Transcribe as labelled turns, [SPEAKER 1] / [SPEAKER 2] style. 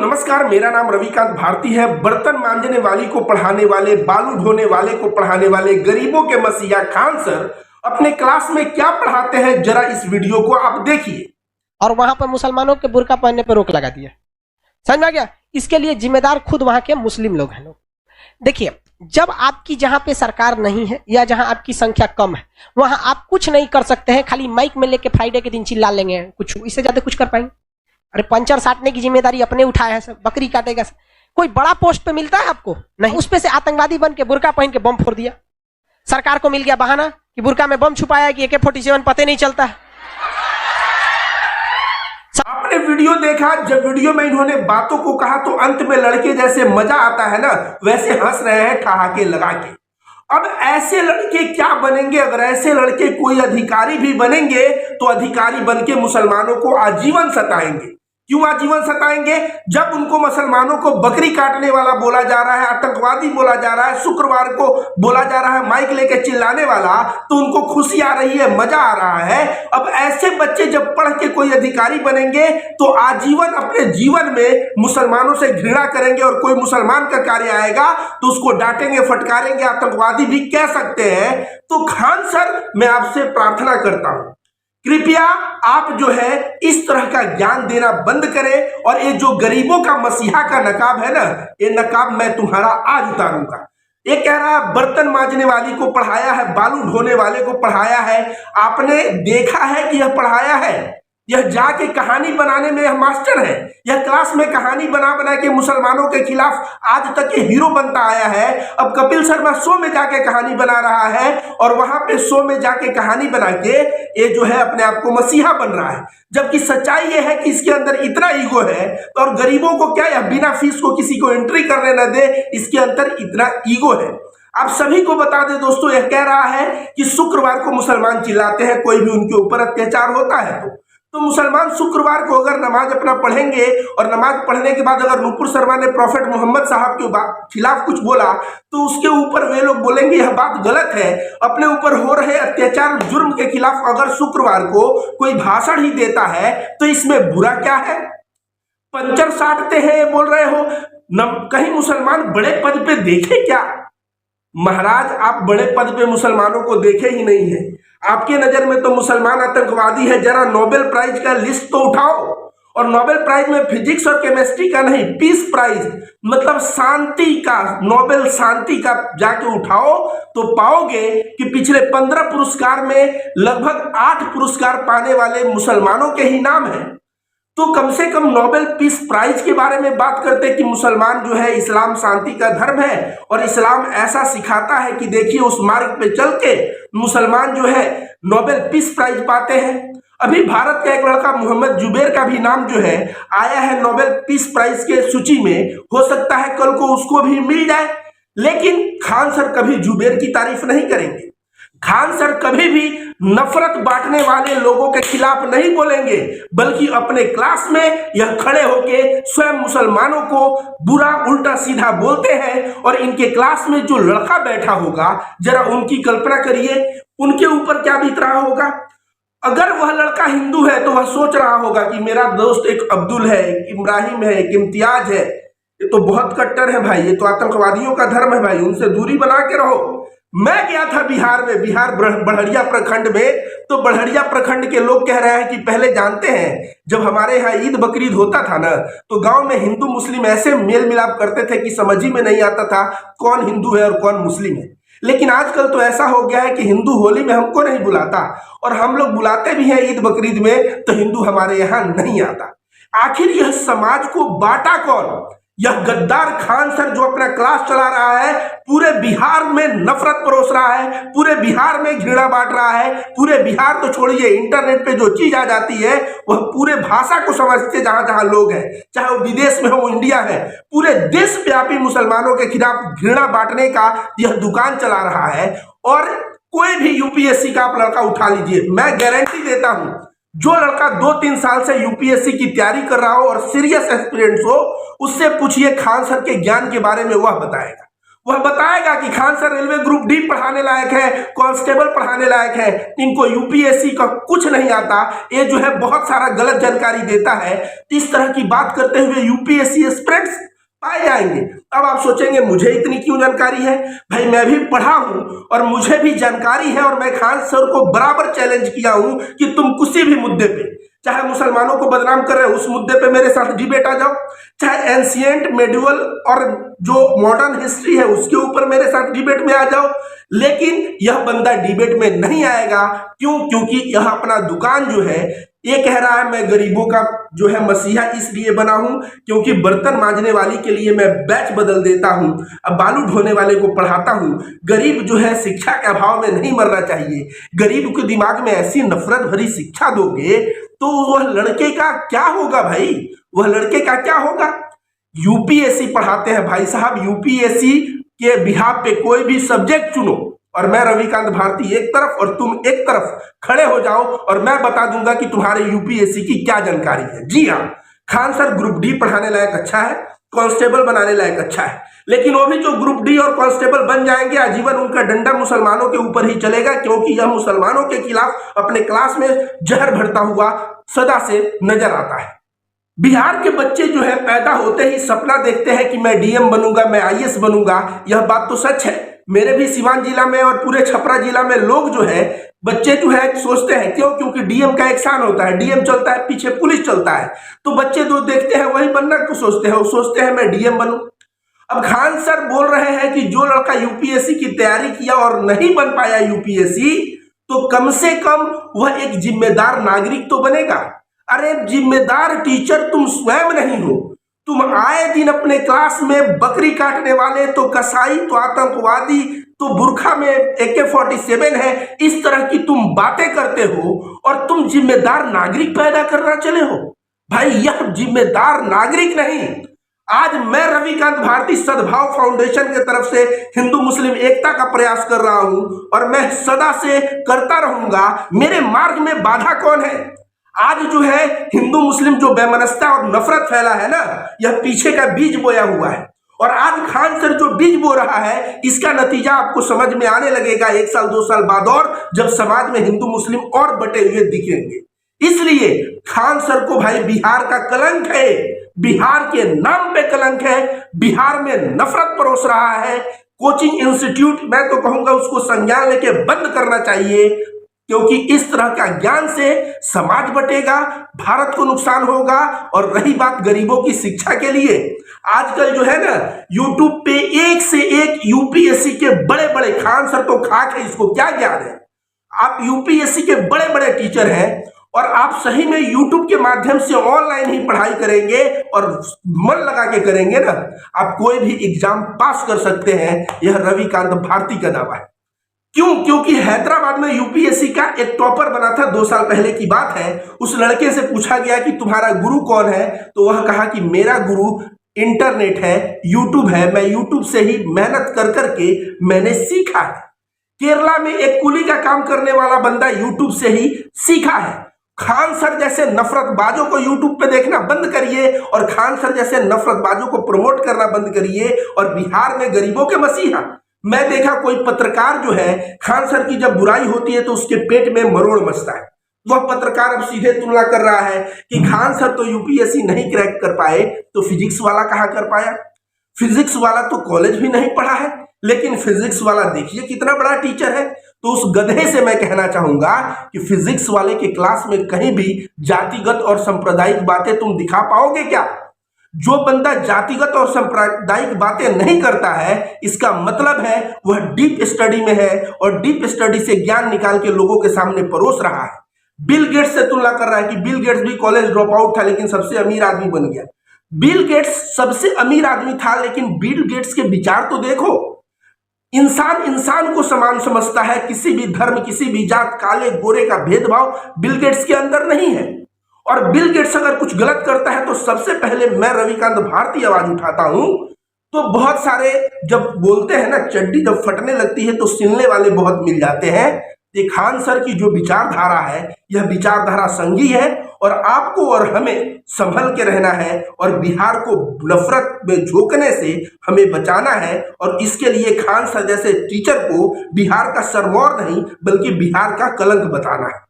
[SPEAKER 1] नमस्कार, मेरा नाम रविकांत भारती है। बर्तन मांजने वाली को पढ़ाने वाले, बालू ढोने वाले को पढ़ाने वाले, गरीबों के मसीहा खान सर अपने क्लास में क्या पढ़ाते हैं, जरा इस वीडियो को आप देखिए।
[SPEAKER 2] और वहां पर मुसलमानों के बुर्का पहनने पर रोक लगा दिया। समझ में आ गया? इसके लिए जिम्मेदार खुद वहां के मुस्लिम लोग हैं। लोग देखिए, जब आपकी जहां पे सरकार नहीं है या जहां आपकी संख्या कम है, वहां आप कुछ नहीं कर सकते हैं। खाली माइक में लेके फ्राइडे के दिन चिल्ला लेंगे, कुछ इससे ज्यादा कुछ कर पाएंगे? अरे पंचर साटने की जिम्मेदारी अपने उठाया है, सब बकरी काटेगा। कोई बड़ा पोस्ट पे मिलता है आपको? नहीं। उस पे से आतंकवादी बन के बुर्का पहन के बम फोड़ दिया। सरकार को मिल गया बहाना कि बुर्का में बम छुपाया कि AK-47 पता नहीं चलता है।
[SPEAKER 1] आपने वीडियो देखा, जब वीडियो में इन्होंने बातों को कहा तो अंत में लड़के जैसे मजा आता है ना, वैसे हंस रहे हैं ठहाके लगा के। अब ऐसे लड़के क्या बनेंगे? अगर ऐसे लड़के कोई अधिकारी भी बनेंगे तो अधिकारी बनके मुसलमानों को आजीवन सताएंगे। क्यों आजीवन सताएंगे? जब उनको मुसलमानों को बकरी काटने वाला बोला जा रहा है, आतंकवादी बोला जा रहा है, शुक्रवार को बोला जा रहा है माइक लेके चिल्लाने वाला, तो उनको खुशी आ रही है, मजा आ रहा है। अब ऐसे बच्चे जब पढ़ के कोई अधिकारी बनेंगे तो आजीवन अपने जीवन में मुसलमानों से घृणा करेंगे, और कोई मुसलमान का कार्य आएगा तो उसको डांटेंगे, फटकारेंगे, आतंकवादी भी कह सकते हैं। तो खान सर, मैं आपसे प्रार्थना करता हूं, कृपया आप जो है इस तरह का ज्ञान देना बंद करें, और ये जो गरीबों का मसीहा का नकाब है ना, ये नकाब मैं तुम्हारा आज उतारूंगा। ये कह रहा है बर्तन मांजने वाली को पढ़ाया है, बालू ढोने वाले को पढ़ाया है। आपने देखा है कि यह पढ़ाया है? यह जाके कहानी बनाने में यह मास्टर है। यह क्लास में कहानी बना बना के मुसलमानों के खिलाफ आज तक ये हीरो बनता आया है। अब कपिल शर्मा शो में जाके कहानी बना रहा है, और वहां पे शो में जाके कहानी बना के ये जो है अपने आप को मसीहा बन रहा है। जबकि सच्चाई ये है कि इसके अंदर इतना ईगो है, और गरीबों को क्या, यह बिना फीस को किसी को एंट्री करने न दे, इसके अंदर इतना ईगो है। आप सभी को बता दें दोस्तों, यह कह रहा है कि शुक्रवार को मुसलमान चिल्लाते हैं, कोई भी उनके ऊपर अत्याचार होता है तो मुसलमान शुक्रवार को अगर नमाज अपना पढ़ेंगे, और नमाज पढ़ने के बाद अगर नूपुर शर्मा ने प्रॉफेट मोहम्मद साहब के खिलाफ कुछ बोला तो उसके ऊपर वे लोग बोलेंगे यह बात गलत है। अपने ऊपर हो रहे अत्याचार, जुर्म के खिलाफ अगर शुक्रवार को कोई भाषण ही देता है तो इसमें बुरा क्या है? पंचर साटते हैं ये बोल रहे हो? कहीं मुसलमान बड़े पद पे देखे क्या? महाराज, आप बड़े पद पे मुसलमानों को देखे ही नहीं है। आपके नजर में तो मुसलमान आतंकवादी है। जरा नोबेल प्राइज का लिस्ट तो उठाओ, और नोबेल प्राइज में फिजिक्स और केमिस्ट्री का नहीं, पीस प्राइज मतलब शांति का, नोबेल शांति का जाके उठाओ तो पाओगे कि पिछले 15 पुरस्कार में लगभग 8 पुरस्कार पाने वाले मुसलमानों के ही नाम है। तो कम से कम नोबेल पीस प्राइज के बारे में बात करते कि मुसलमान जो है, इस्लाम शांति का धर्म है, और इस्लाम ऐसा सिखाता है कि देखिए उस मार्ग पे चल के मुसलमान जो है नोबेल पीस प्राइज पाते हैं। अभी भारत का एक लड़का मोहम्मद जुबैर का भी नाम जो है आया है नोबेल पीस प्राइज के सूची में। हो सकता है कल को उसको भी मिल जाए, लेकिन खान सर कभी जुबैर की तारीफ नहीं करेंगे। खान सर कभी भी नफरत बांटने वाले लोगों के खिलाफ नहीं बोलेंगे, बल्कि अपने क्लास में यह खड़े होके स्वयं मुसलमानों को बुरा उल्टा सीधा बोलते हैं। और इनके क्लास में जो लड़का बैठा होगा, जरा उनकी कल्पना करिए, उनके ऊपर क्या बीत रहा होगा। अगर वह लड़का हिंदू है तो वह सोच रहा होगा कि मेरा दोस्त एक अब्दुल है, एक इब्राहिम है, एक इम्तियाज है, ये तो बहुत कट्टर है भाई, ये तो आतंकवादियों का धर्म है भाई, उनसे दूरी बना के रहो। मैं गया था बिहार में, बिहार बड़हरिया प्रखंड में, तो बड़हरिया प्रखंड के लोग कह रहे हैं कि पहले जानते हैं जब हमारे यहाँ ईद बकरीद होता था ना, तो गांव में हिंदू मुस्लिम ऐसे मेल मिलाप करते थे कि समझ ही में नहीं आता था कौन हिंदू है और कौन मुस्लिम है। लेकिन आजकल तो ऐसा हो गया है कि हिंदू होली में हमको नहीं बुलाता, और हम लोग बुलाते भी हैं ईद बकरीद में, तो हिंदू हमारे यहाँ नहीं आता। आखिर यह समाज को बांटा कौन? यह गद्दार खान सर जो अपना क्लास चला रहा है, पूरे बिहार में नफरत परोस रहा है, पूरे बिहार में घृणा बांट रहा है। पूरे बिहार तो छोड़िए, इंटरनेट पे जो चीज आ जाती है वह पूरे भाषा को समझते जहां जहां लोग हैं, चाहे वो विदेश में हो, इंडिया है, पूरे देशव्यापी मुसलमानों के खिलाफ घृणा बांटने का यह दुकान चला रहा है। और कोई भी यूपीएससी का आप लड़का उठा लीजिए, मैं गारंटी देता हूं, जो लड़का 2-3 साल से यूपीएससी की तैयारी कर रहा हो और सीरियस एक्सपीरियंस हो, उससे पूछिए खान सर के ज्ञान के बारे में, वह बताएगा। वह बताएगा कि Khan sir railway group D पढ़ाने लायक है, कांस्टेबल पढ़ाने लायक है, इनको यूपीएससी का कुछ नहीं आता, ये जो है बहुत सारा गलत जानकारी देता है। इस तरह की बात करते हुए यूपीएससी एस्पिरेंट्स पाए जाएंगे। अब आप सोचेंगे मुझे इतनी क्यों जानकारी है? भाई मैं भी पढ़ा हूं और मुझे भी जानकारी है, और मैं खान सर को बराबर चैलेंज किया हूं कि तुम किसी भी मुद्दे पे, चाहे मुसलमानों को बदनाम कर रहे हो उस मुद्दे पे मेरे साथ डिबेट आ जाओ, चाहे एंशिएंट मेडिवल और जो मॉडर्न हिस्ट्री है उसके ऊपर मेरे साथ डिबेट में आ जाओ, लेकिन यह बंदा डिबेट में नहीं आएगा। क्यों? क्योंकि यह अपना दुकान जो है, ये कह रहा है मैं गरीबों का जो है मसीहा इसलिए बना हूं क्योंकि बर्तन मांजने वाली के लिए मैं बैच बदल देता हूं, अब बालू ढोने वाले को पढ़ाता हूं। गरीब जो है शिक्षा के अभाव में नहीं मरना चाहिए। गरीब के दिमाग में ऐसी नफरत भरी शिक्षा दोगे तो वह लड़के का क्या होगा भाई? वह लड़के का क्या होगा? यूपीएससी पढ़ाते हैं भाई साहब, यूपीएससी के बिहाफ पे कोई भी सब्जेक्ट चुनो और मैं रविकांत भारती एक तरफ और तुम एक तरफ खड़े हो जाओ और मैं बता दूंगा कि तुम्हारे यूपीएससी की क्या जानकारी है। जी हाँ, खान सर ग्रुप डी पढ़ाने लायक अच्छा है, कांस्टेबल बनाने लायक अच्छा है, लेकिन वो भी जो ग्रुप डी और कांस्टेबल बन जाएंगे आजीवन उनका डंडा मुसलमानों के ऊपर ही चलेगा, क्योंकि यह मुसलमानों के खिलाफ अपने क्लास में जहर भरता हुआ सदा से नजर आता है। बिहार के बच्चे जो है पैदा होते ही सपना देखते हैं कि मैं डीएम बनूंगा, मैं आईएएस बनूंगा। यह बात तो सच है। मेरे भी सिवान जिला में और पूरे छपरा जिला में लोग जो है बच्चे जो है सोचते हैं, क्यों? क्योंकि डीएम का एक शान होता है, डीएम चलता है पीछे पुलिस चलता है, तो बच्चे जो देखते हैं वही बनना को सोचते हैं, वो सोचते हैं मैं डीएम बनूं। अब खान सर बोल रहे हैं कि जो लड़का यूपीएससी की तैयारी किया और नहीं बन पाया यूपीएससी, तो कम से कम वह एक जिम्मेदार नागरिक तो बनेगा। अरे जिम्मेदार टीचर तुम स्वयं नहीं हो। तुम आए दिन अपने क्लास में बकरी काटने वाले, तो कसाई, तो आतंकवादी, तो बुरखा में AK-47 है, इस तरह की तुम बातें करते हो और तुम जिम्मेदार नागरिक पैदा करना चले हो। भाई यह जिम्मेदार नागरिक नहीं। आज मैं रविकांत भारती सद्भाव फाउंडेशन की तरफ से हिंदू मुस्लिम एकता का प्रयास कर रहा हूं और मैं सदा से करता रहूंगा। मेरे मार्ग में बाधा कौन है? आज जो है हिंदू मुस्लिम जो बेमनस्ता और नफरत फैला है ना, यह पीछे का बीज बोया हुआ है, और आज खान सर जो बीज बो रहा है इसका नतीजा आपको समझ में आने लगेगा 1 साल 2 साल बाद, और जब समाज में हिंदू मुस्लिम और बटे हुए दिखेंगे। इसलिए खान सर को भाई बिहार का कलंक है, बिहार के नाम पे कलंक है, बिहार में नफरत परोस रहा है। कोचिंग इंस्टीट्यूट मैं तो कहूंगा उसको संज्ञान लेके बंद करना चाहिए, क्योंकि इस तरह का ज्ञान से समाज बटेगा, भारत को नुकसान होगा। और रही बात गरीबों की शिक्षा के लिए, आजकल जो है ना यूट्यूब पे एक से एक यूपीएससी के बड़े बड़े, खान सर तो खाक है, इसको क्या ज्ञान है। आप यूपीएससी के बड़े बड़े टीचर हैं और आप सही में यूट्यूब के माध्यम से ऑनलाइन ही पढ़ाई करेंगे और मन लगा के करेंगे ना, आप कोई भी एग्जाम पास कर सकते हैं। यह रविकांत भारती का दावा है। क्यों? क्योंकि हैदराबाद में यूपीएससी का एक टॉपर बना था, 2 साल पहले की बात है। उस लड़के से पूछा गया कि तुम्हारा गुरु कौन है, तो वह कहा कि मेरा गुरु इंटरनेट है, यूट्यूब है, मैं यूट्यूब से ही मेहनत कर करके मैंने सीखा है। केरला में एक कुली का काम करने वाला बंदा यूट्यूब से ही सीखा है। खान सर जैसे नफरतबाजों को यूट्यूब पे देखना बंद करिए और खान सर जैसे नफरतबाजों को प्रमोट करना बंद करिए। और बिहार में गरीबों के मसीहा, मैं देखा कोई पत्रकार जो है खान सर की जब बुराई होती है तो उसके पेट में मरोड़ मचता है। वह पत्रकार अब सीधे तुलना कर रहा है कि खान सर तो यूपीएससी नहीं क्रैक कर पाए, तो फिजिक्स वाला कहाँ कर पाया? फिजिक्स वाला तो कॉलेज भी नहीं पढ़ा है, लेकिन फिजिक्स वाला देखिए कितना बड़ा टीचर है। तो उस गधे से मैं कहना चाहूंगा कि फिजिक्स वाले के क्लास में कहीं भी जातिगत और सांप्रदायिक बातें तुम दिखा पाओगे क्या? जो बंदा जातिगत और सांप्रदायिक बातें नहीं करता है, इसका मतलब है वह डीप स्टडी में है और डीप स्टडी से ज्ञान निकाल के लोगों के सामने परोस रहा है। बिल गेट्स से तुलना कर रहा है कि बिल गेट्स भी कॉलेज ड्रॉप आउट था लेकिन सबसे अमीर आदमी बन गया। बिल गेट्स सबसे अमीर आदमी था, लेकिन बिल गेट्स के विचार तो देखो। इंसान इंसान को समान समझता है, किसी भी धर्म, किसी भी जात, काले गोरे का भेदभाव बिल गेट्स के अंदर नहीं है। और बिल गेट्स अगर कुछ गलत करता है तो सबसे पहले मैं रविकांत भारती आवाज उठाता हूं। तो बहुत सारे जब बोलते हैं ना, चड्डी जब फटने लगती है तो सिलने वाले बहुत मिल जाते हैं। ये खान सर की जो विचारधारा है, यह विचारधारा संघी है और आपको और हमें संभल के रहना है और बिहार को नफरत में झोंकने से हमें बचाना है। और इसके लिए खान सर जैसे टीचर को बिहार का सरमौर नहीं बल्कि बिहार का कलंक बताना है।